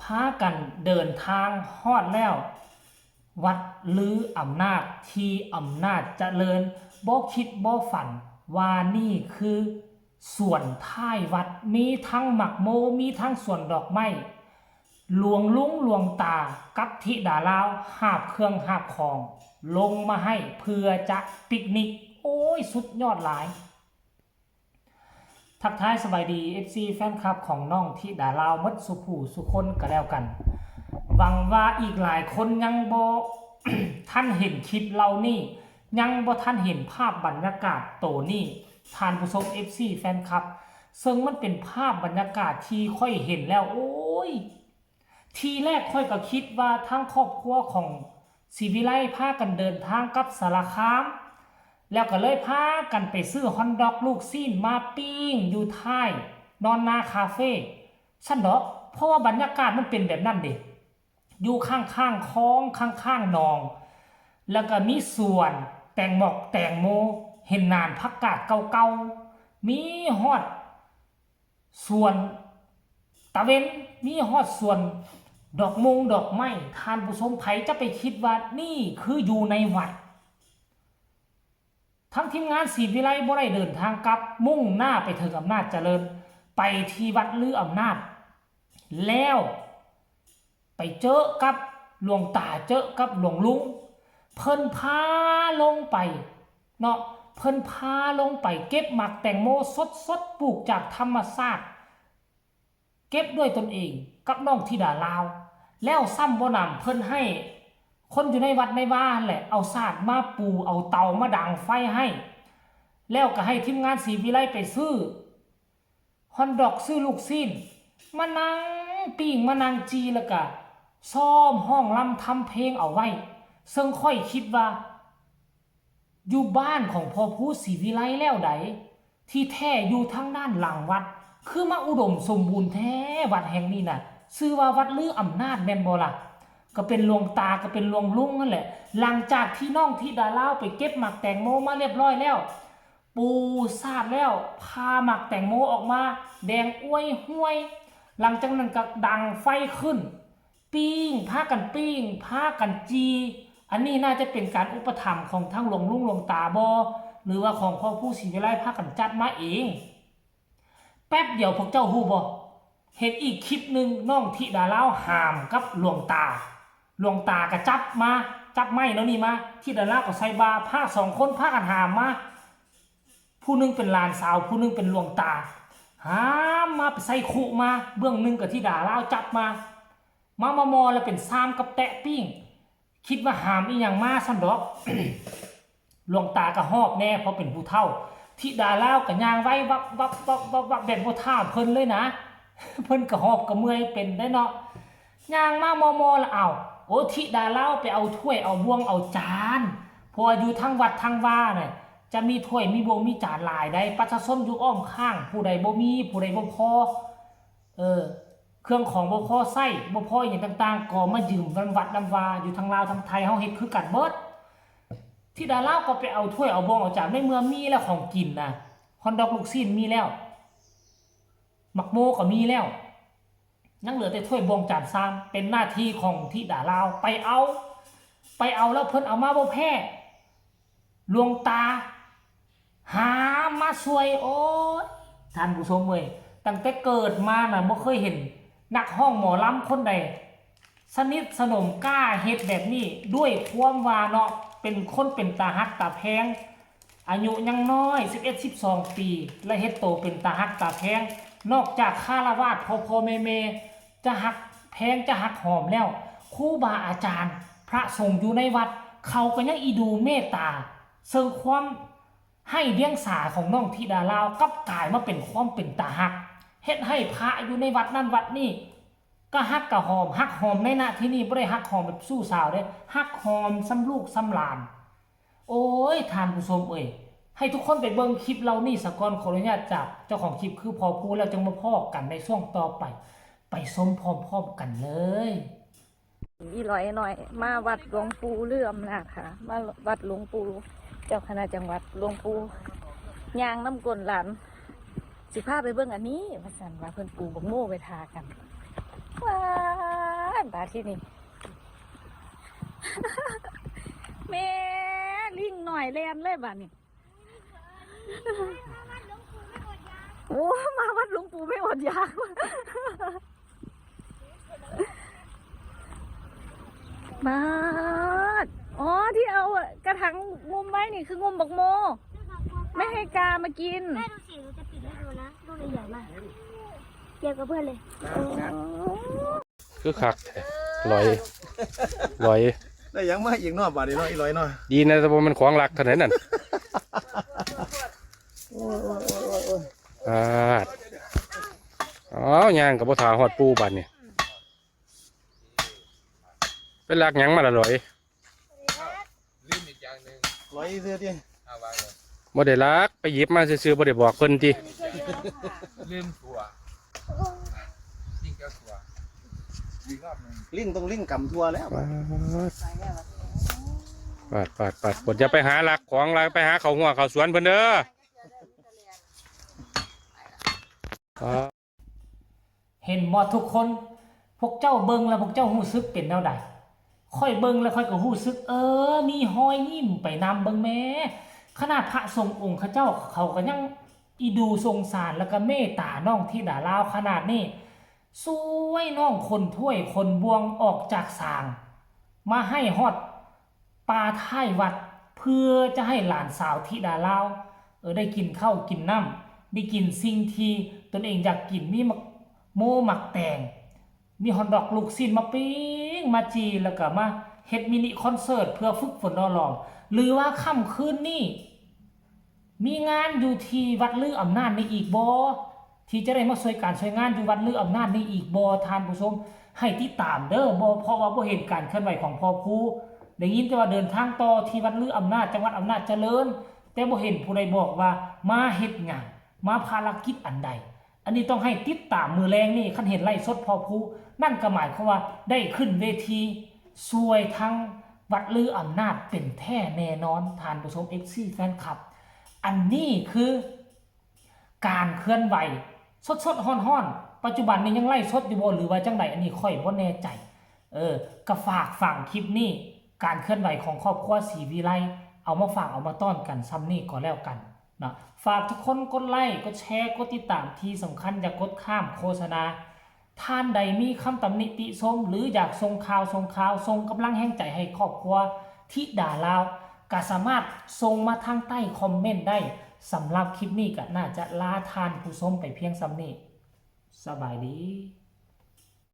พากันเดินทางฮอดแล้ววัดลืออำนาจที่อำนาจเจริญบ่คิดบ่ฝันว่านี่คือส่วนท้ายวัดมีทั้งหมักโมมีทั้งส่วนดอกไม้หลวงลุงหลวงตากับธิดาลาวหาบเครื่องหาบของลงมาให้เพื่อจะปิกนิกโอ้ยสุดยอดหลายทักทายสบายดี FC แฟนคลับของน้องธิดาลาวมดสุผู้สุคนก็แล้วกันหวังว่าอีกหลายคนยังบ่ ท่านเห็นคลิปเรานี่ยังบ่ท่านเห็นภาพบรรยากาศโตนี่ท่านผู้ชม FC แฟนคลับซึ่งมันเป็นภาพบรรยากาศที่ค่อยเห็นแล้วโอ้ยทีแรกค่อยก็คิดว่าทั้งครอบครัวของศรีวิไลพากันเดินทางกับสารคามแล้วก็เลยพากันไปซื้อฮอนดอกลูกซีนมาปิ้งอยู่ท้ายนอนนาคาเฟ่ฉันดอกเพราะว่าบรรยากาศมันเป็นแบบนั้นเด็อยู่ข้างๆคลองข้างๆหนองแล้วก็มีสวนแตงหมอกแตงโมเห็นนานผักกาดเก่าๆมีฮอดสวนตะเวนมีฮอดสวนดอกมงดอกไม้ท่านผู้ชมไผจะไปคิดว่านี่คืออยู่ในวัดทั้งทีมงานศรีวิไลบ่ได้เดินทางกลับมุ่งหน้าไปถึงอำนาจเจริญไปที่วัดลืออำนาจแล้วไปเจอกับหลวงตาเจอกับหลวงลุงเพิ่นพาลงไปเนาะเพิ่นพาลงไปเก็บหมักแตงโมสดๆปลูกจากธรรมชาติเก็บด้วยตนเองกับน้องธิดาลาวแล้วซ้ำบ่นำเพิ่นให้คนอยู่ในวัดในบ้านแหละเอาสาดมาปูเอาเตามาดังไฟให้แล้วก็ให้ทีมงานศรีวิไลไปซื้อฮอนดอกซื้อลูกซีนมานั่งปิ้งมานั่งจีแล้วก็ซ้อมห้องลำทำเพลงเอาไว้ซึ่งค่อยคิดว่าอยู่บ้านของพ่อผู้ศรีวิไลแล้วใดที่แท้อยู่ทางด้านหลังวัดคือมาอุดมสมบูรณ์แท้วัดแห่งนี้น่ะชื่อว่าวัดลืออำนาจแม่นบ่ล่ะก็เป็นหลวงตาก็เป็นหลวงลุงนั่นแหละหลังจากที่น้องธิดาลาวไปเก็บหมักแตงโมมาเรียบร้อยแล้วปูซาดแล้วพาหมักแตงโมออกมาแดงอ้วยห้วยหลังจากนั้นก็ดังไฟขึ้นปิ้งพากันปิ้งพากันจีอันนี้น่าจะเป็นการอุปถัมภ์ของทั้งหลวงลุงหลวงตาบ่หรือว่าของพ่อผู้ศรีวิไลพากันจัดมาเองแป๊บเดียวพวกเจ้าฮู้บ่เห็นอีกคลิปหนึ่งน้องธิดาลาวหามกับหลวงตาก็จับไม้แล้วนี่มาธิดาลาวก็ใส่บาพาสองคนพากันหามมาผู้นึงเป็นหลานสาวผู้นึงเป็นหลวงตาหามมาไปใส่คุมาเบื้องนึงกับธิดาลาวจับมามอแล้วเป็นซ้ำกับแตะปิ้งคิดว่าหามอีหยังมาซั่นดอก หลวงตาก็หอบแน่เพราะเป็นผู้เฒ่าธิดาลาวก็ย่างไว้วับแบบบ่ท่าเพิ่นเลยนะ เพิ่นก็หอบก็เมื่อยเป็นได้เนาะย่างมามอแล้วเอาโอ้ธิดาลาวไปเอาถ้วยเอาบ่วงเอาจานพออยู่ทั้งวัดทั้งว่าน่ะจะมีถ้วยมีบ่วงมีจานหลายได้ประชาชนอยู่อ้อมข้างผู้ใดบ่มีผู้ใดบ่พอเครื่องของบ่พอใช้บ่พออย่างต่างๆก็มายืมกันวัดนำว่าอยู่ทางลาวทางไทยเฮาเฮ็ดคือกันเบิดธิดาลาวก็ไปเอาถ้วยเอาบ่วงเอาจานในเมื่อมีแล้วของกินน่ะฮอนดอกลูกซีนมีแล้วหมักโมก็มีแล้วยังเหลือแต่ถ้วยบวงจานซามเป็นหน้าที่ของธิดาลาวไปเอาแล้วเพิ่นเอามาบ่แพ้หลวงตาหามาช่วยโอ้ยท่านผู้ชมเว้ยตั้งแต่เกิดมาน่ะบ่เคยเห็นนักห้องหมอลำคนใดสนิทสนมกล้าเฮ็ดแบบนี้ด้วยความว่าเนาะเป็นคนเป็นตาฮักตาแพงอายุยังน้อย11-12 ปีและเฮ็ดโตเป็นตาฮักตาแพงนอกจากคารวาสพ่อแม่จะหักแพงจะหักหอมแล้วครูบาอาจารย์พระสงฆ์อยู่ในวัดเขาก็ยังอีดูเมตตาเสริมความให้เลี้ยงสาของน้องธิดาลาวกับกลายมาเป็นความเป็นตาหักเฮ็ดให้พระอยู่ในวัดนั่นวัดนี่ก็หักกะหอมหักหอมในหน้าที่นี่บ่ได้หักหอมแบบสู้สาวเด้หักหอมซ้ำลูกซ้ำหลานโอ้ยท่านผู้ชมเอ้ยให้ทุกคนไปเบิ่งคลิปเรานี่สะก่อนขออนุญาตจากเจ้าของคลิปคือพอพูดแล้วจังมาพ้อกันในช่วงต่อไปชมพร้อมๆกันเลยอีร้อยหน่อยมาวัดหลวงปู่เลื่อมนาจค่ะมาวัดหลวงปู่เจ้าคณะจังหวัดหลวงปู่ย่างน้ำกลนหลานสิพาไปเบิ่งอันนี้พระสันว่าเพิ่นปู่บักโม่ไปทากันว้า ดบาดที่นี่ แม่ลิงหน่อยแลนเลยบาดนี่โอ้มาวัดหลวงปู่ไม่อดอยากมาดอ๋อที่เอากระถางงุมไว้นี่คืองุมบักโมไม่ให้กามากินแม่ดูสิหนูจะปิดให้ดูนะลูกใหญ่มากเกี่ยวกับเพื่อนเลย คือคักแท้ลอยลอย ได้ยังมาอีกเนอบาดนี้เนาะอีร้อยเนาะ ดีนะแต่ว่ามันของหลักขนาดนั้นอ๋อย่างกับบ่ทาฮอดปูบัดนี่เป็นหลักหยังมาละลอย ร้อยเสื้อที่ บ่ได้ลักไปหยิบมาซื่อๆบ่ได้บอกเพิ่นติ ลืมตัวยิงแก้วตัวยิงรอบหนึ่ง ลิงต้องลิงกำทัวแล้ว ปาดบ่จะไปหาหลักของหลักไปหาเขาหัวเขาสวนเพิ่นเด้อ เห็นบ่ทุกคนพวกเจ้าเบิ่งแล้วพวกเจ้าฮู้สึกเป็นแนวใดค่อยเบิ่งแล้วค่อยก็ฮู้สึกมีหอยยิ้มไปนำเบิ่งแม่ขนาดพระทรงองค์เขาเจ้าเขาก็ยังอีดูสงสารแล้วก็เมตตาน้องที่ดาลาวขนาดนี้สวยน้องคนถ้วยคนบวงออกจากสางมาให้ฮอดปลาท้ายวัดเพื่อจะให้หลานสาวธิดาลาวได้กินข้าวกินน้ำได้กินสิ่งที่ตนเองอยากกินมีโมหมักแตงมีฮอทดอกลูกชิ้นมาปิ้งมาจีแล้วก็มาเฮ็ดมินิคอนเสิร์ตเพื่อฝึกฝนรอหรือว่าค่ำคืนนี้มีงานอยู่ที่วัดลืออำนาจในอีกบ่ที่จะได้มาช่วยการช่วยงานอยู่วัดลืออำนาจในอีกบ่ท่านผู้ชมให้ติดตามเด้อบ่เพราะว่าบ่เห็นการเคลื่อนไหวของพ่อครูได้ยินแต่ว่าเดินทางต่อที่วัดลืออำนาจจังหวัดอำนาจเจริญแต่บ่เห็นผู้ใดบอกว่ามาเฮ็ดงานมาภารกิจอันใดอันนี้ต้องให้ติดตามมือแรงนี่คันเห็นไล่สดพ่อครูนั่นก็หมายความว่าได้ขึ้นเวทีช่วยทั้งวัดลืออำนาจเป็นแท้แน่นอนท่านผู้ชม FC แฟนคลับอันนี้คือการเคลื่อนไหวสดๆฮ้อนๆปัจจุบันนี้ยังไล่สดอยู่บ่หรือว่าจังไดอันนี้ค่อยบ่แน่ใจก็ฝากฟังคลิปนี้การเคลื่อนไหวของครอบครัวศรีวิไลเอามาฝากเอามาต้อนกันซ้ำนี้ก็แล้วกันนะฝากทุกคนกดไลค์กดแชร์กดติดตามที่สำคัญอย่ากดข้ามโฆษณาท่านใดมีคำตำหนิติชมหรืออยากส่งข่าวส่งกำลังแห่งใจให้ครอบครัวธิดาลาวก็สามารถส่งมาทางใต้คอมเมนต์ได้สำหรับคลิปนี้ก็น่าจะลาทานผู้ชมไปเพียงซ้ำนี้สบายดี